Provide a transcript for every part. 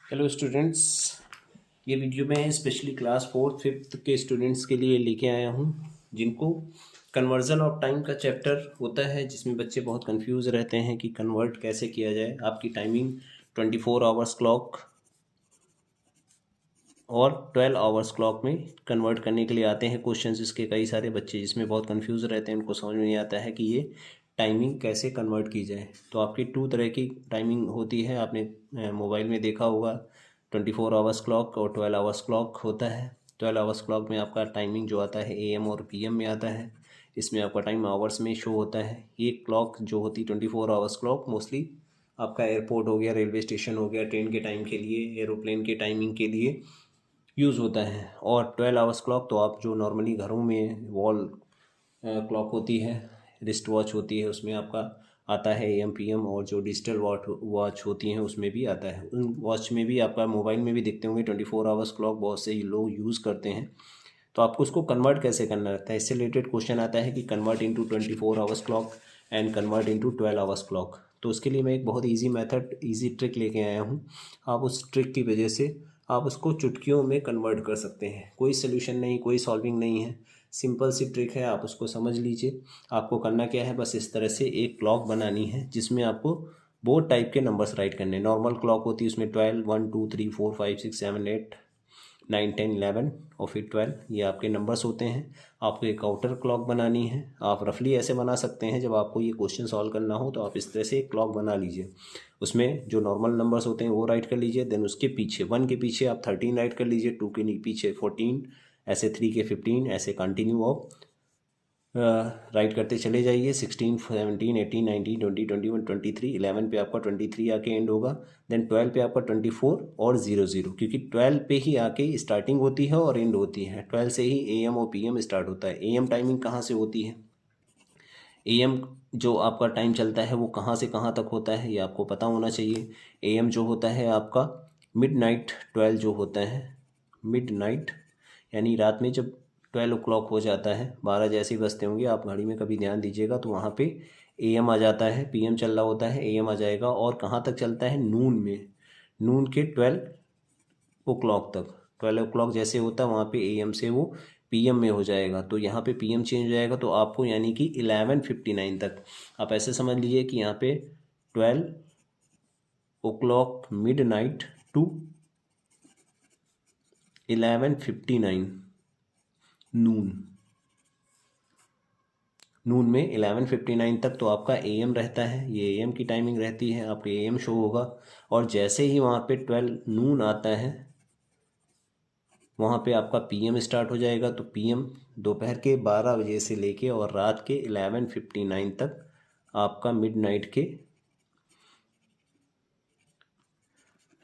Hello students, ये video मैं specially class fourth fifth के स्टूडेंट्स के लिए लेके आया हूँ जिनको कन्वर्जन ऑफ टाइम का चैप्टर होता है, जिसमें बच्चे बहुत कंफ्यूज रहते हैं कि कन्वर्ट कैसे किया जाए। आपकी टाइमिंग 24 आवर्स क्लॉक और 12 आवर्स क्लॉक में कन्वर्ट करने के लिए आते हैं क्वेश्चंस। इसके कई सारे बच्चे जिसमें बहुत कंफ्यूज रहते हैं, उनको समझ में नहीं आता है कि ये टाइमिंग कैसे कन्वर्ट की जाए। तो आपकी टू तरह की टाइमिंग होती है, आपने मोबाइल में देखा होगा। 24 आवर्स क्लॉक और 12 आवर्स क्लॉक होता है। 12 आवर्स क्लॉक में आपका टाइमिंग जो आता है AM और PM में आता है। इसमें आपका टाइम आवर्स में शो होता है। ये क्लॉक जो होती 24 आवर्स क्लॉक मोस्टली आपका एयरपोर्ट हो गया, रेलवे स्टेशन हो गया, ट्रेन के टाइम के लिए, एरोप्लेन के टाइमिंग के लिए यूज़ होता है। और 12 आवर्स क्लॉक तो आप जो नॉर्मली घरों में वॉल क्लॉक होती है, रिस्ट वॉच होती है, उसमें आपका आता है AM PM। और जो डिजिटल वॉच होती हैं उसमें भी आता है। उन वॉच में भी आपका मोबाइल में भी दिखते होंगे 24 आवर्स क्लॉक, बहुत से लोग यूज़ करते हैं। तो आपको उसको कन्वर्ट कैसे करना रहता है, इससे रिलेटेड क्वेश्चन आता है कि convert into 24 hours clock and convert into 12 hours clock. तो उसके लिए मैं एक बहुत इजी मेथड, इजी ट्रिक लेके आया हूँ। आप उस ट्रिक की वजह से आप उसको चुटकियों में कन्वर्ट कर सकते हैं। कोई सोल्यूशन नहीं, कोई सॉल्विंग नहीं है, सिंपल सी ट्रिक है, आप उसको समझ लीजिए। आपको करना क्या है, बस इस तरह से एक क्लॉक बनानी है जिसमें आपको बोथ टाइप के नंबर्स राइट करने हैं। नॉर्मल क्लॉक होती है, उसमें 12, 1, 2, 3, 4, 5, 6, 7, 8, 9, 10, 11 और फिर 12, ये आपके नंबर्स होते हैं। आपको एक आउटर क्लॉक बनानी है। आप रफली ऐसे बना सकते हैं, जब आपको ये क्वेश्चन सॉल्व करना हो तो आप इस तरह से एक क्लॉक बना लीजिए। उसमें जो नॉर्मल नंबर्स होते हैं वो राइट कर लीजिए, देन उसके पीछे 1 के पीछे आप 13 राइट कर लीजिए, 2 के पीछे 14, ऐसे 3 के 15, ऐसे कंटिन्यू आप राइट करते चले जाइए। 16, 17, 18, 19, 20, 21, 23, 11 पे आपका 23 आके एंड होगा। देन 12 पे आपका 24 और 00, क्योंकि 12 पे ही आके स्टार्टिंग होती है और एंड होती है। 12 से ही AM और PM स्टार्ट होता है। AM टाइमिंग कहाँ से होती है, AM जो आपका टाइम चलता है वो कहाँ से कहाँ तक होता है, ये आपको पता होना चाहिए। AM जो होता है आपका मिड नाइट 12 जो होता है, मिड नाइट यानी रात में जब 12 o'clock हो जाता है, 12 जैसे ही बजते होंगे, आप घड़ी में कभी ध्यान दीजिएगा तो वहाँ पे AM आ जाता है। PM चल रहा होता है, AM आ जाएगा। और कहाँ तक चलता है, नून में, नून के 12 o'clock तक। 12 o'clock जैसे होता है वहाँ पे AM से वो PM में हो जाएगा, तो यहाँ पे PM चेंज हो जाएगा। तो आपको यानी कि 11:59 तक, आप ऐसे समझ लीजिए कि यहाँ पे 12 o'clock मिड नाइट टू 11:59 नून, नून में 11:59 तक तो आपका AM रहता है। ये AM की टाइमिंग रहती है, आपको AM शो होगा। और जैसे ही वहाँ पे 12 नून आता है, वहाँ पे आपका PM स्टार्ट हो जाएगा। तो PM दोपहर के 12 बजे से लेके और रात के 11:59 तक आपका मिड नाइट के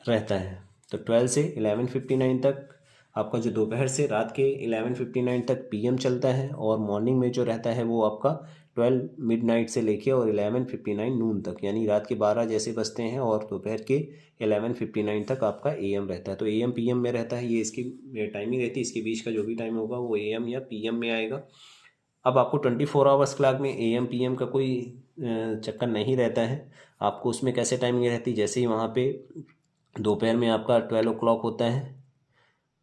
रहता है। तो 12 से 11:59 तक आपका जो दोपहर से रात के 11:59 तक PM चलता है। और मॉर्निंग में जो रहता है वो आपका 12 मिडनाइट से लेके और 11:59 नून तक, यानी रात के 12 जैसे बजते हैं और दोपहर के 11:59 तक आपका AM रहता है। तो AM PM में रहता है, ये इसकी टाइमिंग रहती है। इसके बीच का जो भी टाइम होगा वो AM या PM में आएगा। अब आपको 24 आवर्स क्लॉक में AM PM का कोई चक्कर नहीं रहता है। आपको उसमें कैसे टाइमिंग रहती है, जैसे ही वहाँ पे दोपहर में आपका 12 o'clock होता है,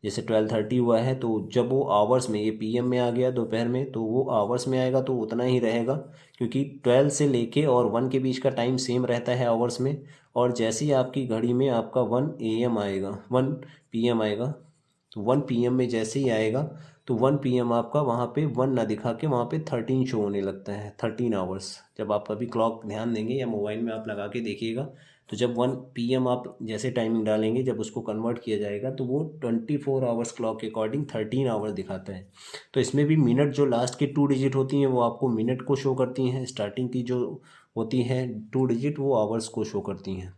जैसे 12:30 हुआ है, तो जब वो आवर्स में, ये PM में आ गया दोपहर में, तो वो आवर्स में आएगा तो उतना ही रहेगा, क्योंकि 12 से लेके और 1 के बीच का टाइम सेम रहता है आवर्स में। और जैसे ही आपकी घड़ी में आपका 1 AM आएगा, 1 PM आएगा, तो 1 PM में जैसे ही आएगा तो 1 PM आपका वहाँ पे 1 ना दिखा के वहाँ पे 13 शो होने लगता है, 13 आवर्स। जब आप कभी क्लॉक ध्यान देंगे या मोबाइल में आप लगा के देखिएगा, तो जब 1 PM आप जैसे टाइमिंग डालेंगे, जब उसको कन्वर्ट किया जाएगा तो वो 24 आवर्स क्लॉक के अकॉर्डिंग 13 आवर्स दिखाता है। तो इसमें भी मिनट, जो लास्ट की 2 डिजिट होती हैं वो आपको मिनट को शो करती हैं, स्टार्टिंग की जो होती हैं 2 डिजिट वो आवर्स को शो करती हैं।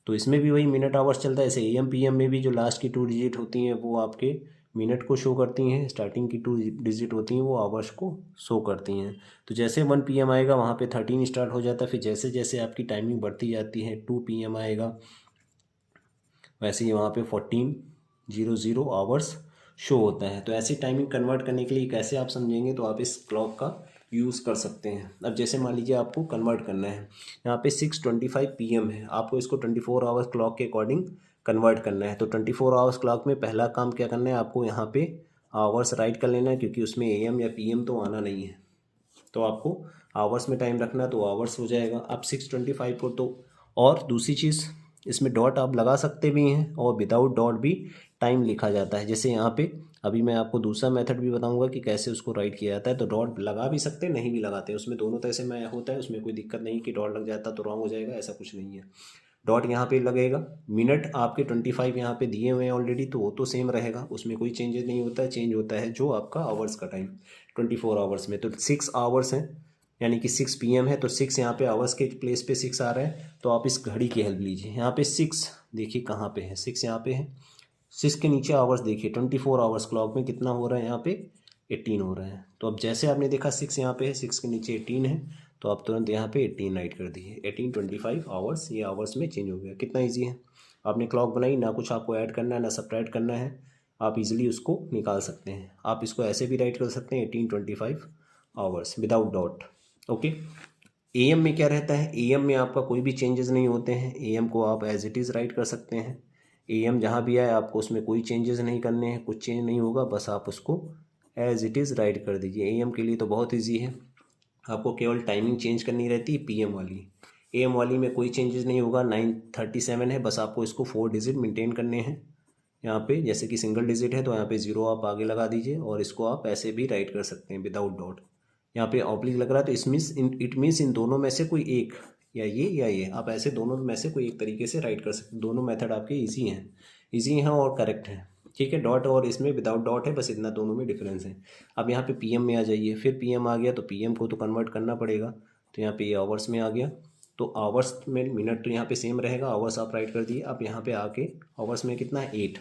तो इसमें भी वही मिनट आवर्स चलता है। ऐसे AM PM में भी जो लास्ट की 2 डिजिट होती हैं वो आपके मिनट को शो करती हैं, स्टार्टिंग की 2 डिजिट होती हैं वो आवर्स को शो करती हैं। तो जैसे 1 PM आएगा वहाँ पे 13 स्टार्ट हो जाता है। फिर जैसे जैसे आपकी टाइमिंग बढ़ती जाती है, 2 PM आएगा, वैसे ही वहाँ पे 14:00 आवर्स शो होता है। तो ऐसी टाइमिंग कन्वर्ट करने के लिए कैसे आप समझेंगे, तो आप इस क्लॉक का यूज़ कर सकते हैं। अब जैसे मान लीजिए आपको कन्वर्ट करना है, यहाँ पे 6:25 PM है, आपको इसको 24 आवर्स क्लॉक के अकॉर्डिंग कन्वर्ट करना है। तो 24 आवर्स क्लॉक में पहला काम क्या करना है, आपको यहाँ पे आवर्स राइट कर लेना है, क्योंकि उसमें AM या PM तो आना नहीं है, तो आपको आवर्स में टाइम रखना है, तो आवर्स हो जाएगा। अब 6:25 को तो, और दूसरी चीज़ इसमें डॉट आप लगा सकते भी हैं और विदाउट डॉट भी टाइम लिखा जाता है। जैसे यहाँ पे अभी मैं आपको दूसरा मेथड भी बताऊंगा कि कैसे उसको राइट किया जाता है। तो डॉट लगा भी सकते हैं, नहीं भी लगाते हैं, उसमें दोनों तरह से मैं होता है, उसमें कोई दिक्कत नहीं कि डॉट लग जाता तो रॉन्ग हो जाएगा, ऐसा कुछ नहीं है। डॉट यहाँ पे लगेगा। मिनट आपके 25 यहाँ पे दिए हुए हैं ऑलरेडी, तो वो तो सेम रहेगा, उसमें कोई चेंजेस नहीं होता है। चेंज होता है जो आपका आवर्स का टाइम 24 आवर्स में। तो 6 आवर्स हैं, यानी कि 6 PM है, तो 6 यहाँ पे आवर्स के प्लेस पे 6 आ रहा है। तो आप इस घड़ी की हेल्प लीजिए, यहाँ पे 6 देखिए कहाँ पे है, 6 यहाँ पे है। 6 के नीचे आवर्स देखिए, 24 आवर्स क्लॉक में कितना हो रहा है, यहाँ पे 18 हो रहा है। तो अब जैसे आपने देखा 6 यहाँ पे है, 6 के नीचे 18 है, तो आप तुरंत यहाँ पे 18 राइट कर दीजिए। 18 25 आवर्स, ये आवर्स में चेंज हो गया। कितना ईजी है, आपने क्लॉक बनाई, ना कुछ आपको ऐड करना है ना सब्ट्रैक्ट करना है, आप इजीली उसको निकाल सकते हैं। आप इसको ऐसे भी राइट कर सकते हैं 18 25 hours without dot. Okay. AM में क्या रहता है, AM में आपका कोई भी चेंजेस नहीं होते हैं, AM को आप एज इट इज़ राइट कर सकते हैं। AM जहाँ भी आए आपको उसमें कोई चेंजेस नहीं करने हैं, कुछ चेंज नहीं होगा, बस आप उसको एज इट इज़ राइट कर दीजिए। AM के लिए तो बहुत ईजी है, आपको केवल टाइमिंग चेंज करनी रहती है PM वाली। AM वाली में कोई चेंजेस नहीं होगा, 9:37 है, बस आपको इसको 4 डिजिट मेंटेन करने हैं। यहाँ पे जैसे कि सिंगल डिजिट है तो यहाँ पे 0 आप आगे लगा दीजिए, और इसको आप ऐसे भी राइट कर सकते हैं विदाउट डॉट। यहाँ पे ऑब्लिक लग रहा है तो इट मीन्स इन दोनों में से कोई एक, या ये आप ऐसे दोनों में से कोई एक तरीके से राइट कर सकते हैं। दोनों मेथड आपके ईजी हैं और करेक्ट हैं। ठीक है, डॉट और इसमें विदाउट डॉट है, बस इतना दोनों में डिफरेंस है। अब यहाँ पे PM में आ जाइए, फिर PM आ गया तो PM को तो कन्वर्ट करना पड़ेगा, तो यहाँ पे ये आवर्स में आ गया। तो आवर्स में मिनट तो यहाँ पे सेम रहेगा, आवर्स आप राइट कर दिए। अब यहाँ पे आके आवर्स में कितना है 8।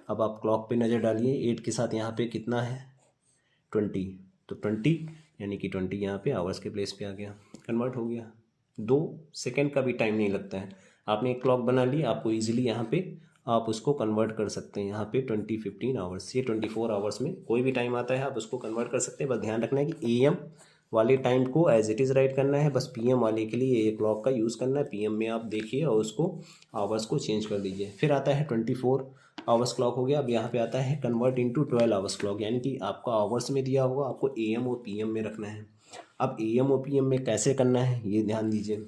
अब आप क्लॉक पे नज़र डालिए, 8 के साथ यहाँ पे कितना है 20, तो 20 यानी कि 20 यहाँ पे आवर्स के प्लेस पे आ गया, कन्वर्ट हो गया। 2 सेकेंड का भी टाइम नहीं लगता है। आपने एक क्लॉक बना ली, आपको इजीली यहाँ पे आप उसको कन्वर्ट कर सकते हैं। यहाँ पे 15 आवर्स, ये 24 आवर्स में कोई भी टाइम आता है आप उसको कन्वर्ट कर सकते हैं। बस ध्यान रखना है कि AM वाले टाइम को एज इट इज़ राइट करना है, बस PM वाले के लिए ये क्लॉक का यूज़ करना है। PM में आप देखिए और उसको आवर्स को चेंज कर दीजिए। फिर आता है 24 आवर्स क्लॉक हो गया। अब यहाँ पे आता है कन्वर्ट इनटू 12 आवर्स क्लॉक, यानी कि आपका आवर्स में दिया होगा, आपको AM और PM में रखना है। अब AM और PM में कैसे करना है ये ध्यान दीजिए।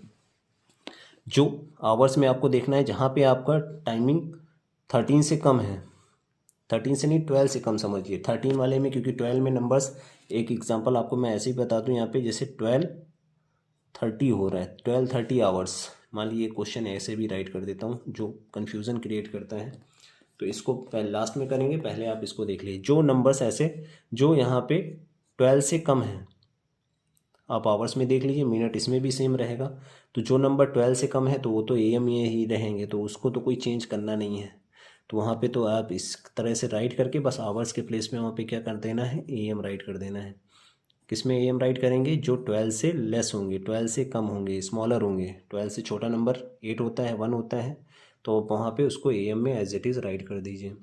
जो आवर्स में आपको देखना है जहाँ पे आपका टाइमिंग 13 से कम है, 13 से नहीं 12 से कम समझिए। 13 वाले में, क्योंकि 12 में नंबर्स, एक एग्जांपल आपको मैं ऐसे ही बता दूं, यहाँ पे जैसे 12:30 हो रहा है, 12:30 आवर्स मान लीजिए। क्वेश्चन ऐसे भी राइट कर देता हूँ जो कन्फ्यूज़न क्रिएट करता है, तो इसको पहले लास्ट में करेंगे, पहले आप इसको देख लीजिए। जो नंबर्स ऐसे जो यहाँ पे 12 से कम है, आप आवर्स में देख लीजिए, मिनट इसमें भी सेम रहेगा। तो जो नंबर 12 से कम है तो वो तो AM ये ही रहेंगे, तो उसको तो कोई चेंज करना नहीं है। तो वहाँ पे तो आप इस तरह से राइट करके बस आवर्स के प्लेस में वहाँ पे क्या कर देना है, AM राइट कर देना है। किस में AM राइट करेंगे, जो 12 से लेस होंगे, 12 से कम होंगे, स्मॉलर होंगे। 12 से छोटा नंबर 8 होता है, 1 होता है, तो वहाँ पे उसको AM में एज इट इज़ राइट कर दीजिए।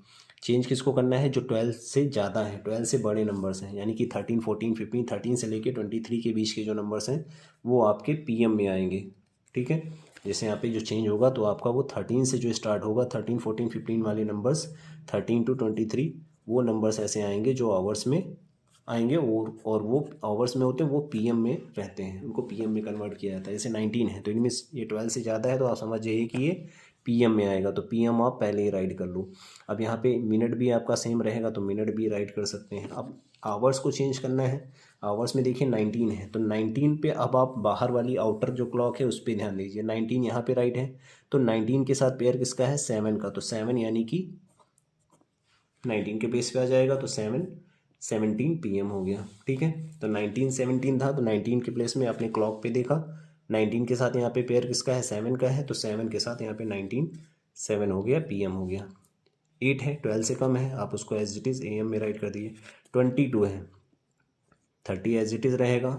चेंज किसको करना है, जो 12 से ज़्यादा है, 12 से बड़े नंबर्स हैं, यानी कि 13 14 15, 13 से लेके 23 के बीच के जो नंबर्स हैं वो आपके PM में आएंगे। ठीक है, जैसे यहाँ पे जो चेंज होगा तो आपका वो 13 से जो स्टार्ट होगा, 13 14 15 वाले नंबर्स, 13 to 23 वो नंबर्स ऐसे आएंगे जो आवर्स में आएंगे, और वो आवर्स में होते हैं, वो PM में रहते हैं, उनको PM में कन्वर्ट किया जाता है। जैसे 19 है तो इनमें ये 12 से ज़्यादा है, तो आप समझ जाइए कि ये PM में आएगा, तो PM आप पहले ही राइट कर लो। अब यहाँ पे मिनट भी आपका सेम रहेगा, तो मिनट भी राइट कर सकते हैं। अब आवर्स को चेंज करना है, आवर्स में देखिए 19 है, तो 19 पे अब आप बाहर वाली आउटर जो क्लॉक है उस पर ध्यान दीजिए। 19 यहाँ पे राइट है, तो 19 के साथ पेयर किसका है, 7 का, तो 7 यानी कि 19 के बेस पे आ जाएगा, तो 7:17 PM हो गया। ठीक है, तो 19:17 था, तो 19 के प्लेस में आपने क्लॉक पे देखा, 19 के साथ यहाँ पे पेयर किसका है, 7 का है, तो 7 के साथ यहाँ पे 19 7 हो गया, PM हो गया। 8 है, 12 से कम है, आप उसको एज इट इज़ AM में राइट कर दिए। 22 है, 30 एज इट इज़ रहेगा।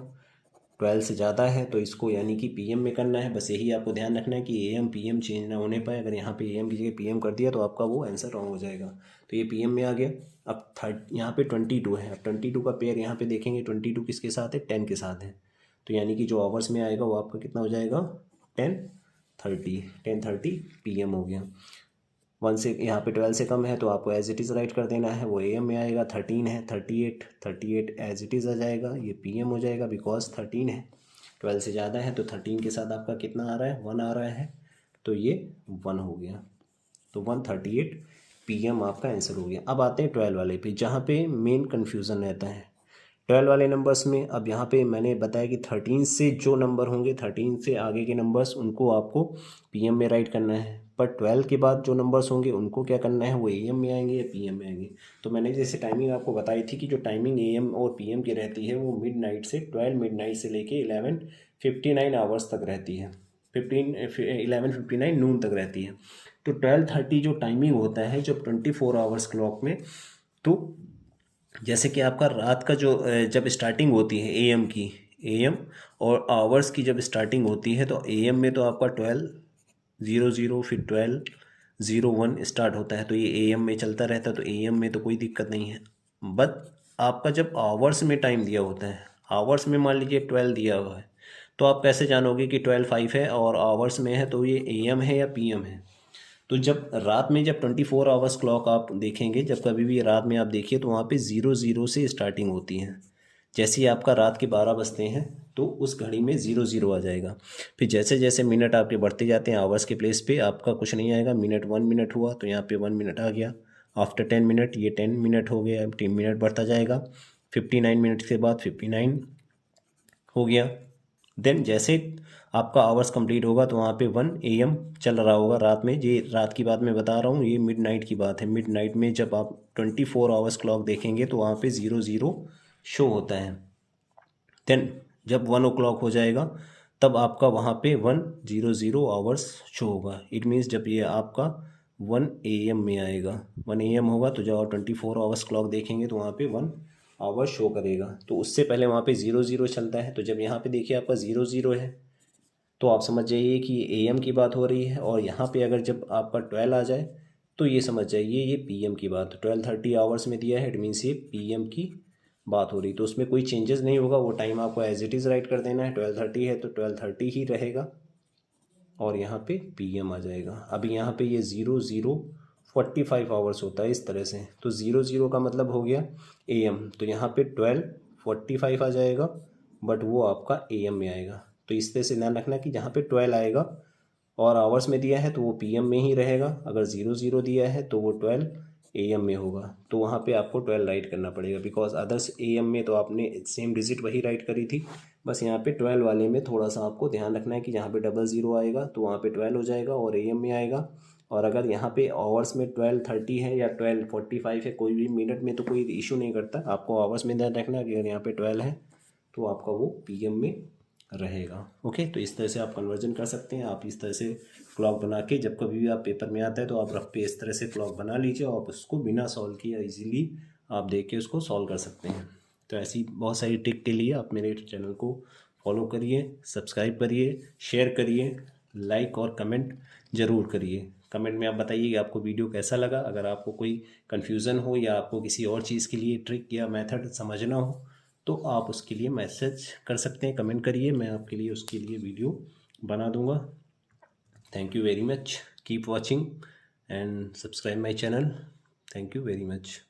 12 से ज़्यादा है तो इसको यानी कि पीएम में करना है। बस यही आपको ध्यान रखना है कि एएम पीएम चेंज ना होने पाए। अगर यहाँ पे एएम की जगह पीएम कर दिया तो आपका वो आंसर रॉन्ग हो जाएगा। तो ये पीएम में आ गया। अब यहाँ पे 22 है। अब 22 का पेयर यहाँ पे देखेंगे 22 किसके साथ है, 10 के साथ है। तो यानी कि जो आवर्स में आएगा वो आपका कितना हो जाएगा, 10:30 पीएम हो गया। 1 से यहाँ पे 12 से कम है तो आपको एज इट इज़ राइट कर देना है, वो एएम में आएगा। 13 है, 38 एज इट इज़ आ जाएगा, ये पीएम हो जाएगा बिकॉज 13 है। 12 से ज़्यादा है तो 13 के साथ आपका कितना आ रहा है, 1 आ रहा है, तो ये 1 हो गया। तो 1:38 पीएम आपका आंसर हो गया। अब आते हैं 12 वाले पे, जहाँ पे मेन कन्फ्यूज़न रहता है 12 वाले नंबर्स में। अब यहाँ पे मैंने बताया कि 13 से जो नंबर होंगे, 13 से आगे के नंबर्स, उनको आपको पीएम में राइट करना है। पर 12 के बाद जो नंबर्स होंगे उनको क्या करना है, वो एएम में आएंगे या पीएम में आएंगे। तो मैंने जैसे टाइमिंग आपको बताई थी कि जो टाइमिंग एएम और पीएम की रहती है वो मिडनाइट से 12 मिडनाइट से लेके 11:59 आवर्स तक रहती है। 11:59 नून तक रहती है। तो 12:30 जो टाइमिंग होता है जब 24 आवर्स क्लॉक में, तो जैसे कि आपका रात का जो जब स्टार्टिंग होती है एएम की, एएम और आवर्स की जब स्टार्टिंग होती है तो एएम में तो आपका 12:00 फिर 12:01 स्टार्ट होता है, तो ये एएम में चलता रहता है। तो एएम में तो कोई दिक्कत नहीं है। बट आपका जब आवर्स में टाइम दिया होता है, आवर्स में मान लीजिए 12 दिया हुआ है, तो आप कैसे जानोगे कि 12:05 है और आवर्स में है तो ये एएम है या पीएम है। तो जब रात में जब 24 आवर्स क्लॉक आप देखेंगे, जब कभी भी रात में आप देखिए तो वहाँ पे 00 से स्टार्टिंग होती है। जैसे ही आपका रात के 12 बजते हैं तो उस घड़ी में 00 आ जाएगा। फिर जैसे जैसे मिनट आपके बढ़ते जाते हैं आवर्स के प्लेस पे आपका कुछ नहीं आएगा। मिनट 1 मिनट हुआ तो यहाँ पे 1 मिनट आ गया। आफ्टर 10 मिनट ये 10 मिनट हो गया, 10 मिनट बढ़ता जाएगा। 59 मिनट के बाद 59 हो गया। देन जैसे आपका आवर्स कंप्लीट होगा तो वहाँ पे 1 AM चल रहा होगा रात में। ये रात की बात मैं बता रहा हूँ, ये मिडनाइट की बात है। मिडनाइट में जब आप 24 आवर्स क्लॉक देखेंगे तो वहाँ पे 00 शो होता है। देन जब 1 o'clock हो जाएगा तब आपका वहाँ पे 1:00 आवर्स शो होगा। इट मीन्स जब ये आपका 1 AM में आएगा, 1 AM होगा तो जब आप 24 आवर्स क्लॉक देखेंगे तो वहाँ पे 1 आवर शो करेगा। तो उससे पहले वहाँ पे 00 चलता है। तो जब यहाँ पे देखिए आपका 00 है तो आप समझ जाइए कि ये AM की बात हो रही है। और यहाँ पे अगर जब आपका 12 आ जाए तो ये समझ जाइए ये PM की बात। 12:30 आवर्स में दिया है, इट मीन्स ये PM की बात हो रही। तो उसमें कोई चेंजेस नहीं होगा, वो टाइम आपको एज इट इज़ राइट कर देना है। 12:30 है तो 12:30 ही रहेगा और यहाँ पे PM आ जाएगा। अभी यहाँ पे ये 00:45 आवर्स होता है इस तरह से। तो 00 का मतलब हो गया AM, तो यहाँ पे 12:45 आ जाएगा, बट वो आपका AM में आएगा। तो इस तरह से ध्यान रखना कि जहाँ पे 12 आएगा और आवर्स में दिया है तो वो PM में ही रहेगा। अगर 00 दिया है तो वो 12 AM में होगा। तो वहाँ पे आपको 12 राइट करना पड़ेगा, बिकॉज अदर्स AM में तो आपने सेम डिजिट वही राइट करी थी। बस यहाँ पे 12 वाले में थोड़ा सा आपको ध्यान रखना है कि जहाँ पे 00 आएगा तो वहाँ पे 12 हो जाएगा और AM में आएगा। और अगर यहाँ पे आवर्स में 12:30 है या 12:45 है, कोई भी मिनट में तो कोई इशू नहीं करता। आपको आवर्स में ध्यान रखना है कि अगर यहाँ पे 12 है तो आपका वो PM में रहेगा। ओके, तो इस तरह से आप कन्वर्जन कर सकते हैं। आप इस तरह से क्लॉक बना के जब कभी भी आप पेपर में आता है तो आप रफ पे इस तरह से क्लॉक बना लीजिए और आप उसको बिना सॉल्व किए इजीली आप देख के उसको सॉल्व कर सकते हैं। तो ऐसी बहुत सारी ट्रिक के लिए आप मेरे चैनल को फॉलो करिए, सब्सक्राइब करिए, शेयर करिए, लाइक और कमेंट ज़रूर करिए। कमेंट में आप बताइए कि आपको वीडियो कैसा लगा। अगर आपको कोई कन्फ्यूज़न हो या आपको किसी और चीज़ के लिए ट्रिक या मेथड समझना हो तो आप उसके लिए मैसेज कर सकते हैं, कमेंट करिए, मैं आपके लिए उसके लिए वीडियो बना दूंगा। Thank you very much, keep watching and subscribe my channel. Thank you very much.